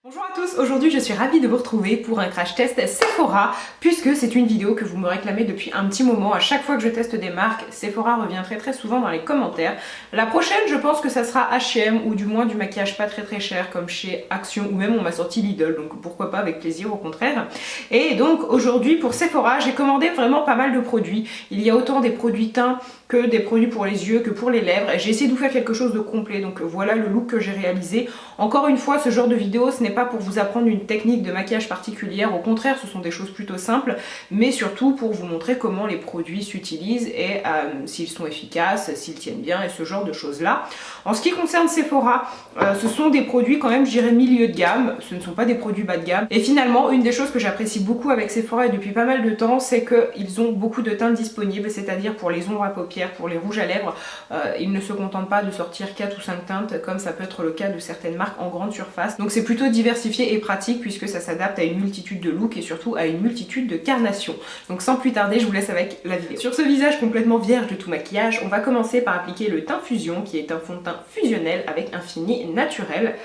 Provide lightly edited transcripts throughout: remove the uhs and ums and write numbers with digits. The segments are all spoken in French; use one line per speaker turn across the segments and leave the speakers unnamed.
Bonjour à tous, aujourd'hui je suis ravie de vous retrouver pour un crash test Sephora puisque c'est une vidéo que vous me réclamez depuis un petit moment. À chaque fois que je teste des marques, Sephora revient très souvent dans les commentaires. La prochaine je pense que ça sera H&M ou du moins du maquillage pas très cher comme chez Action ou même on m'a sorti Lidl, donc pourquoi pas, avec plaisir, au contraire. Et donc aujourd'hui pour Sephora j'ai commandé vraiment pas mal de produits. Il y a autant des produits teints que des produits pour les yeux, que pour les lèvres. J'ai essayé de vous faire quelque chose de complet, donc voilà le look que j'ai réalisé. Encore une fois, ce genre de vidéo, ce n'est pas pour vous apprendre une technique de maquillage particulière, au contraire, ce sont des choses plutôt simples, mais surtout pour vous montrer comment les produits s'utilisent et s'ils sont efficaces, s'ils tiennent bien et ce genre de choses-là. En ce qui concerne Sephora, ce sont des produits quand même, je dirais, milieu de gamme, ce ne sont pas des produits bas de gamme. Et finalement, une des choses que j'apprécie beaucoup avec Sephora et depuis pas mal de temps, c'est qu'ils ont beaucoup de teintes disponibles, c'est-à-dire pour les ombres à paupières, pour les rouges à lèvres, ils ne se contentent pas de sortir 4 ou 5 teintes comme ça peut être le cas de certaines marques en grande surface. Donc c'est plutôt diversifié et pratique puisque ça s'adapte à une multitude de looks et surtout à une multitude de carnations. Donc sans plus tarder, je vous laisse avec la vidéo. Sur ce visage complètement vierge de tout maquillage, on va commencer par appliquer le teint fusion qui est un fond de teint fusionnel avec un fini naturel.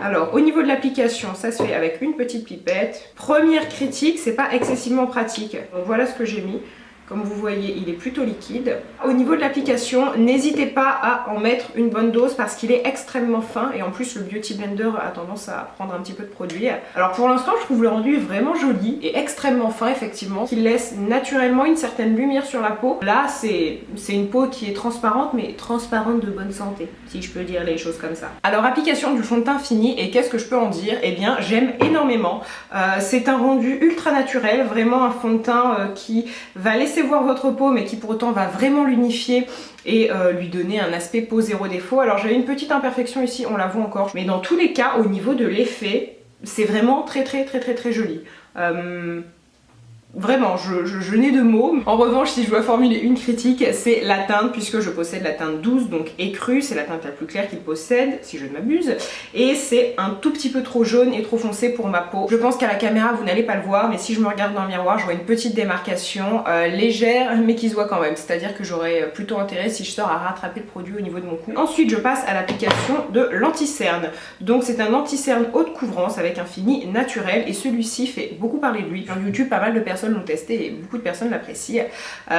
Alors au niveau de l'application, ça se fait avec une petite pipette. Première critique, c'est pas excessivement pratique. Donc voilà ce que j'ai mis. Comme vous voyez, il est plutôt liquide. Au niveau de l'application, n'hésitez pas à en mettre une bonne dose parce qu'il est extrêmement fin et en plus le Beauty Blender a tendance à prendre un petit peu de produit. Alors pour l'instant, je trouve le rendu vraiment joli et extrêmement fin effectivement, qui laisse naturellement une certaine lumière sur la peau. Là, c'est une peau qui est transparente, mais transparente de bonne santé, si je peux dire les choses comme ça. Alors application du fond de teint fini, et qu'est-ce que je peux en dire? Eh bien, j'aime énormément. C'est un rendu ultra naturel, vraiment un fond de teint qui va laisser voir votre peau mais qui pour autant va vraiment l'unifier et lui donner un aspect peau zéro défaut. Alors j'ai une petite imperfection ici, on la voit encore, mais dans tous les cas au niveau de l'effet c'est vraiment très joli. Vraiment, je n'ai de mots. En revanche, si je dois formuler une critique, c'est la teinte, puisque je possède la teinte 12, donc écrue, c'est la teinte la plus claire qu'il possède, si je ne m'abuse, et c'est un tout petit peu trop jaune et trop foncé pour ma peau. Je pense qu'à la caméra, vous n'allez pas le voir, mais si je me regarde dans le miroir, je vois une petite démarcation légère, mais qui se voit quand même, c'est-à-dire que j'aurais plutôt intérêt, si je sors, à rattraper le produit au niveau de mon cou. Ensuite, je passe à l'application de l'anti-cerne. Donc c'est un anti-cerne haute couvrance avec un fini naturel, et celui-ci fait beaucoup parler de lui. Sur YouTube, pas mal de personnes l'ont testé et beaucoup de personnes l'apprécient.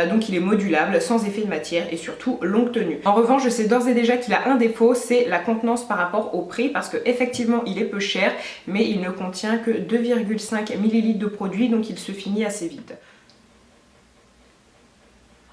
Donc il est modulable, sans effet de matière et surtout longue tenue. En revanche, je sais d'ores et déjà qu'il a un défaut, c'est la contenance par rapport au prix, parce que effectivement il est peu cher, mais il ne contient que 2,5 ml de produit, donc il se finit assez vite.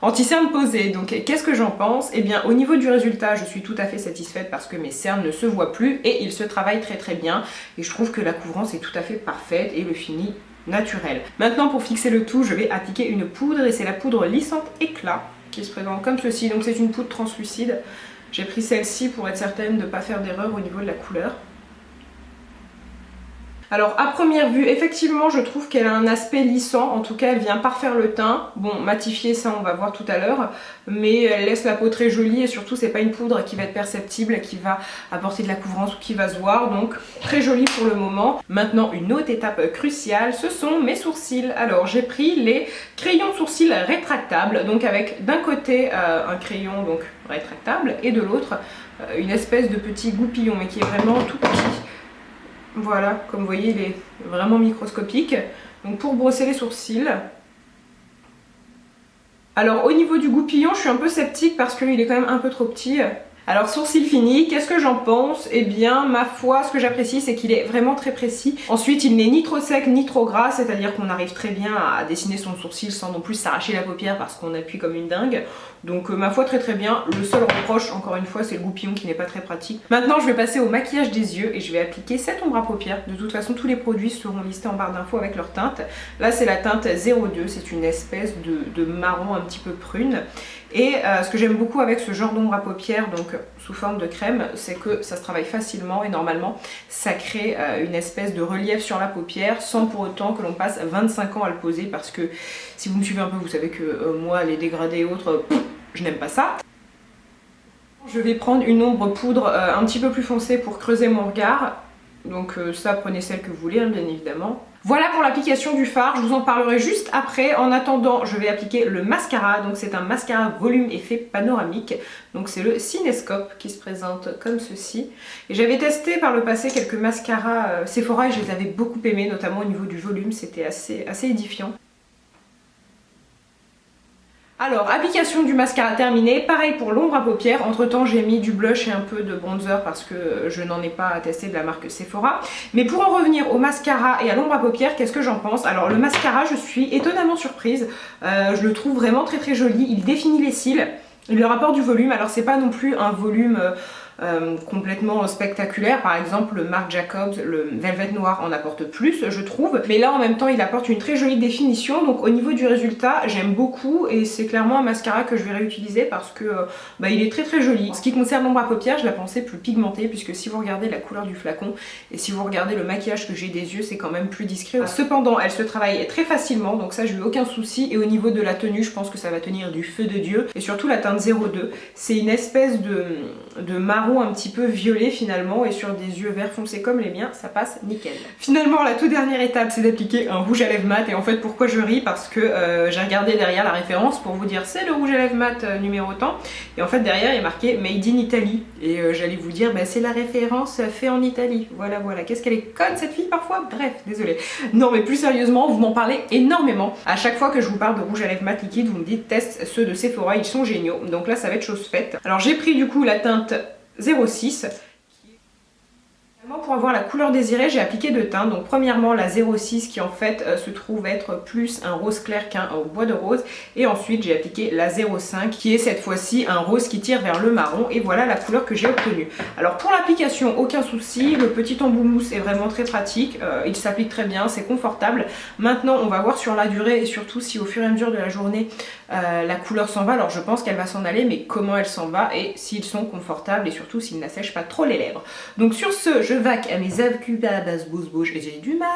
Anti-cerne posé, donc qu'est-ce que j'en pense? Eh bien au niveau du résultat, je suis tout à fait satisfaite parce que mes cernes ne se voient plus et ils se travaillent très bien et je trouve que la couvrance est tout à fait parfaite et le fini naturel. Maintenant pour fixer le tout, je vais appliquer une poudre et c'est la poudre lissante éclat qui se présente comme ceci. Donc c'est une poudre translucide. J'ai pris celle-ci pour être certaine de ne pas faire d'erreur au niveau de la couleur. Alors à première vue, effectivement, je trouve qu'elle a un aspect lissant, en tout cas elle vient parfaire le teint. Bon, matifier ça on va voir tout à l'heure, mais elle laisse la peau très jolie et surtout c'est pas une poudre qui va être perceptible, qui va apporter de la couvrance ou qui va se voir, donc très jolie pour le moment. Maintenant une autre étape cruciale, ce sont mes sourcils. Alors j'ai pris les crayons de sourcils rétractables, donc avec d'un côté un crayon donc rétractable et de l'autre une espèce de petit goupillon mais qui est vraiment tout petit. Voilà, comme vous voyez, il est vraiment microscopique. Donc pour brosser les sourcils. Alors au niveau du goupillon, je suis un peu sceptique parce qu'il est quand même un peu trop petit. Alors sourcil fini, qu'est-ce que j'en pense? Eh bien ma foi, ce que j'apprécie c'est qu'il est vraiment très précis. Ensuite il n'est ni trop sec ni trop gras, c'est-à-dire qu'on arrive très bien à dessiner son sourcil sans non plus s'arracher la paupière parce qu'on appuie comme une dingue. Donc ma foi très bien. Le seul reproche encore une fois c'est le goupillon qui n'est pas très pratique. Maintenant je vais passer au maquillage des yeux et je vais appliquer cette ombre à paupières. De toute façon tous les produits seront listés en barre d'infos avec leur teinte. Là c'est la teinte 02, c'est une espèce de marron un petit peu prune. Et ce que j'aime beaucoup avec ce genre d'ombre à paupières, donc sous forme de crème, c'est que ça se travaille facilement et normalement ça crée une espèce de relief sur la paupière sans pour autant que l'on passe 25 ans à le poser, parce que si vous me suivez un peu vous savez que moi les dégradés et autres, je n'aime pas ça. Je vais prendre une ombre poudre un petit peu plus foncée pour creuser mon regard. Donc ça, prenez celle que vous voulez, hein, bien évidemment. Voilà pour l'application du fard, je vous en parlerai juste après. En attendant, je vais appliquer le mascara. Donc c'est un mascara volume effet panoramique. Donc c'est le Cinescope qui se présente comme ceci. Et j'avais testé par le passé quelques mascaras Sephora et je les avais beaucoup aimés, notamment au niveau du volume, c'était assez édifiant. Alors, application du mascara terminée, pareil pour l'ombre à paupières. Entre temps j'ai mis du blush et un peu de bronzer parce que je n'en ai pas testé de la marque Sephora. Mais pour en revenir au mascara et à l'ombre à paupières, qu'est-ce que j'en pense? Alors le mascara, je suis étonnamment surprise, je le trouve vraiment très joli, il définit les cils, il leur apporte du volume. Alors c'est pas non plus un volume complètement spectaculaire. Par exemple le Marc Jacobs, le Velvet Noir en apporte plus je trouve, mais là en même temps il apporte une très jolie définition. Donc au niveau du résultat j'aime beaucoup et c'est clairement un mascara que je vais réutiliser parce que il est très joli. En ce qui concerne l'ombre à paupières, je la pensais plus pigmentée puisque si vous regardez la couleur du flacon et si vous regardez le maquillage que j'ai des yeux, c'est quand même plus discret. Cependant elle se travaille très facilement, donc ça j'ai eu aucun souci. Et au niveau de la tenue, je pense que ça va tenir du feu de Dieu. Et surtout la teinte 02, c'est une espèce de marron un petit peu violet finalement, et sur des yeux vert foncé comme les miens, ça passe nickel. Finalement la toute dernière étape, c'est d'appliquer un rouge à lèvres mat. Et en fait pourquoi je ris, parce que j'ai regardé derrière la référence pour vous dire c'est le rouge à lèvres mat numéro tant, et en fait derrière il est marqué Made in Italy, et j'allais vous dire c'est la référence fait en Italie. Voilà, qu'est-ce qu'elle est conne cette fille parfois. Bref, désolée. Non mais plus sérieusement, vous m'en parlez énormément. À chaque fois que je vous parle de rouge à lèvres mat liquide, vous me dites teste ceux de Sephora, ils sont géniaux. Donc là ça va être chose faite. Alors j'ai pris du coup la teinte 06. Pour avoir la couleur désirée, j'ai appliqué deux teintes. Donc premièrement la 06 qui en fait se trouve être plus un rose clair qu'un bois de rose, et ensuite j'ai appliqué la 05 qui est cette fois-ci un rose qui tire vers le marron, et voilà la couleur que j'ai obtenue. Alors pour l'application, aucun souci, le petit embout mousse est vraiment très pratique, il s'applique très bien, c'est confortable. Maintenant on va voir sur la durée et surtout si au fur et à mesure de la journée la couleur s'en va. Alors je pense qu'elle va s'en aller, mais comment elle s'en va et s'ils sont confortables et surtout s'ils n'assèchent pas trop les lèvres. Donc sur ce, je vaque à mes j'ai du mal,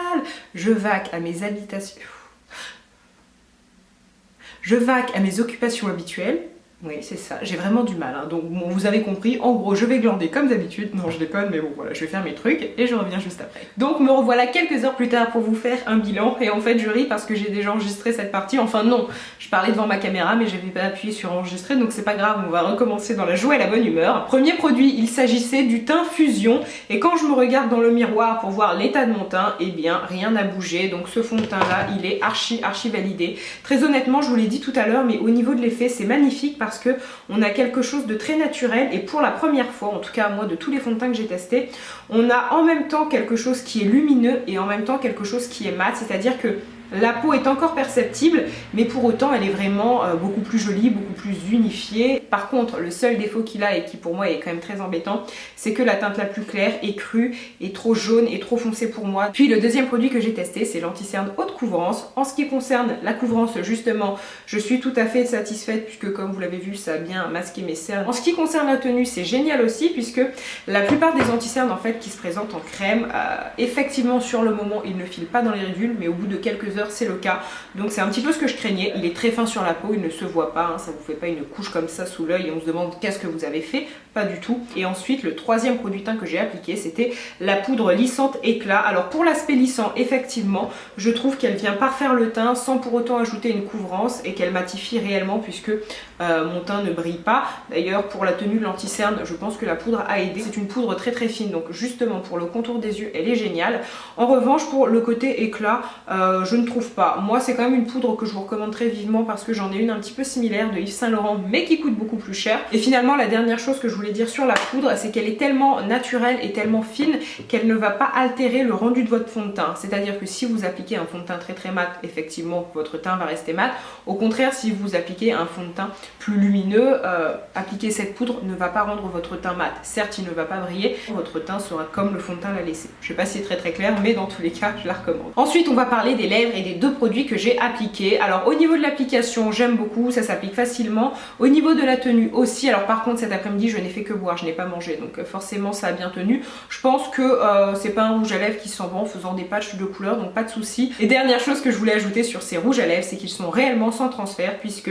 je vaque à mes habitations, je vaque à mes occupations habituelles. Oui, c'est ça, j'ai vraiment du mal, hein. Donc bon, vous avez compris, en gros je vais glander comme d'habitude. Non, je déconne, mais bon voilà, je vais faire mes trucs et je reviens juste après. Donc me revoilà quelques heures plus tard pour vous faire un bilan. Et en fait je ris parce que j'ai déjà enregistré cette partie. Enfin non, je parlais devant ma caméra mais j'avais pas appuyé sur enregistrer, donc c'est pas grave, on va recommencer dans la joie et la bonne humeur. Premier produit, il s'agissait du teint Fusion. Et quand je me regarde dans le miroir pour voir l'état de mon teint, eh bien rien n'a bougé. Donc ce fond de teint là, il est archi validé. Très honnêtement, je vous l'ai dit tout à l'heure, mais au niveau de l'effet c'est magnifique parce que on a quelque chose de très naturel. Et pour la première fois, en tout cas moi de tous les fonds de teint que j'ai testés, on a en même temps quelque chose qui est lumineux et en même temps quelque chose qui est mat, c'est-à-dire que la peau est encore perceptible, mais pour autant elle est vraiment beaucoup plus jolie, beaucoup plus unifiée. Par contre, le seul défaut qu'il a et qui pour moi est quand même très embêtant, c'est que la teinte la plus claire est crue, est trop jaune et trop foncée pour moi. Puis le deuxième produit que j'ai testé, c'est l'anti-cerne haute couvrance. En ce qui concerne la couvrance, justement, je suis tout à fait satisfaite puisque comme vous l'avez vu, ça a bien masqué mes cernes. En ce qui concerne la tenue, c'est génial aussi puisque la plupart des anti-cernes en fait qui se présentent en crème, effectivement sur le moment ils ne filent pas dans les ridules, mais au bout de quelques heures c'est le cas. Donc c'est un petit peu ce que je craignais. Il est très fin sur la peau, il ne se voit pas, hein, ça vous fait pas une couche comme ça sous l'œil et on se demande qu'est-ce que vous avez fait. Pas du tout. Et ensuite le troisième produit teint que j'ai appliqué, c'était la poudre lissante éclat. Alors pour l'aspect lissant, effectivement je trouve qu'elle vient parfaire le teint sans pour autant ajouter une couvrance et qu'elle matifie réellement puisque mon teint ne brille pas. D'ailleurs pour la tenue de l'anti-cerne, je pense que la poudre a aidé. C'est une poudre très fine, donc justement pour le contour des yeux elle est géniale. En revanche pour le côté éclat, je ne trouve pas. Moi c'est quand même une poudre que je vous recommande très vivement parce que j'en ai une un petit peu similaire de Yves Saint Laurent mais qui coûte beaucoup plus cher. Et finalement la dernière chose que je voulais dire sur la poudre, c'est qu'elle est tellement naturelle et tellement fine qu'elle ne va pas altérer le rendu de votre fond de teint. C'est-à-dire que si vous appliquez un fond de teint très mat, effectivement votre teint va rester mat. Au contraire, si vous appliquez un fond de teint plus lumineux, appliquer cette poudre ne va pas rendre votre teint mat. Certes il ne va pas briller, votre teint sera comme le fond de teint l'a laissé. Je sais pas si c'est très clair, mais dans tous les cas je la recommande. Ensuite on va parler des lèvres et des deux produits que j'ai appliqués. Alors au niveau de l'application j'aime beaucoup, ça s'applique facilement. Au niveau de la tenue aussi, alors par contre cet après-midi je n'ai fait que boire, je n'ai pas mangé, donc forcément ça a bien tenu. Je pense que c'est pas un rouge à lèvres qui s'en va en faisant des patchs de couleurs, donc pas de souci. Et dernière chose que je voulais ajouter sur ces rouges à lèvres, c'est qu'ils sont réellement sans transfert puisque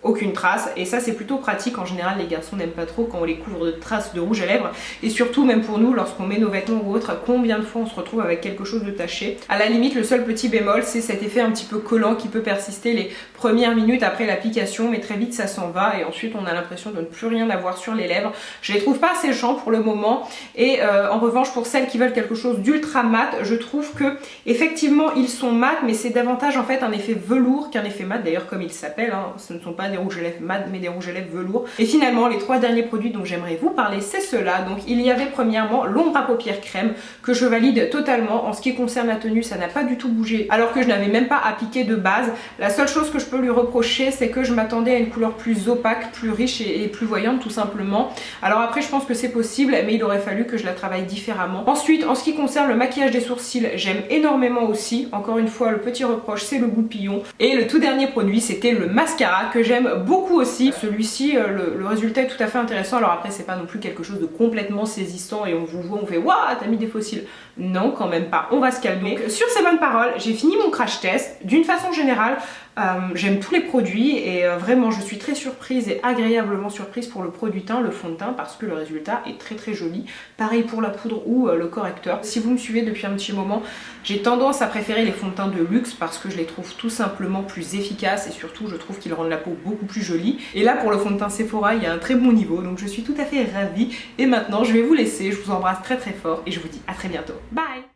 aucune trace, et ça c'est plutôt pratique. En général les garçons n'aiment pas trop quand on les couvre de traces de rouge à lèvres, et surtout même pour nous lorsqu'on met nos vêtements ou autre, combien de fois on se retrouve avec quelque chose de taché. À la limite le seul petit bémol c'est cet effet un petit peu collant qui peut persister les premières minutes après l'application, mais très vite ça s'en va et ensuite on a l'impression de ne plus rien avoir sur les lèvres. Je les trouve pas séchants pour le moment, et en revanche pour celles qui veulent quelque chose d'ultra mat, je trouve que effectivement ils sont mat, mais c'est davantage en fait un effet velours qu'un effet mat, d'ailleurs comme il s'appelle, hein. Ce ne sont pas des rouges à lèvres mat mais des rouges à lèvres velours. Et finalement les trois derniers produits dont j'aimerais vous parler c'est ceux-là. Donc il y avait premièrement l'ombre à paupières crème que je valide totalement. En ce qui concerne la tenue ça n'a pas du tout bougé alors que je n'avais même pas appliqué de base. La seule chose que je peux lui reprocher c'est que je m'attendais à une couleur plus opaque, plus riche et plus voyante tout simplement. Alors après je pense que c'est possible mais il aurait fallu que je la travaille différemment. Ensuite en ce qui concerne le maquillage des sourcils j'aime énormément aussi. Encore une fois le petit reproche c'est le goupillon. Et le tout dernier produit c'était le mascara que j'aime beaucoup aussi. Celui-ci le résultat est tout à fait intéressant. Alors après c'est pas non plus quelque chose de complètement saisissant et on vous voit on fait waouh t'as mis des fossiles. Non quand même pas, on va se calmer. Donc, sur ces bonnes paroles j'ai fini mon crash test. D'une façon générale j'aime tous les produits et vraiment je suis très surprise et agréablement surprise pour le produit teint, le fond de teint, parce que le résultat est très joli. Pareil pour la poudre ou le correcteur. Si vous me suivez depuis un petit moment, j'ai tendance à préférer les fonds de teint de luxe parce que je les trouve tout simplement plus efficaces et surtout je trouve qu'ils rendent la peau beaucoup plus jolie. Et là pour le fond de teint Sephora il y a un très bon niveau, donc je suis tout à fait ravie. Et maintenant je vais vous laisser, je vous embrasse très fort et je vous dis à très bientôt. Bye!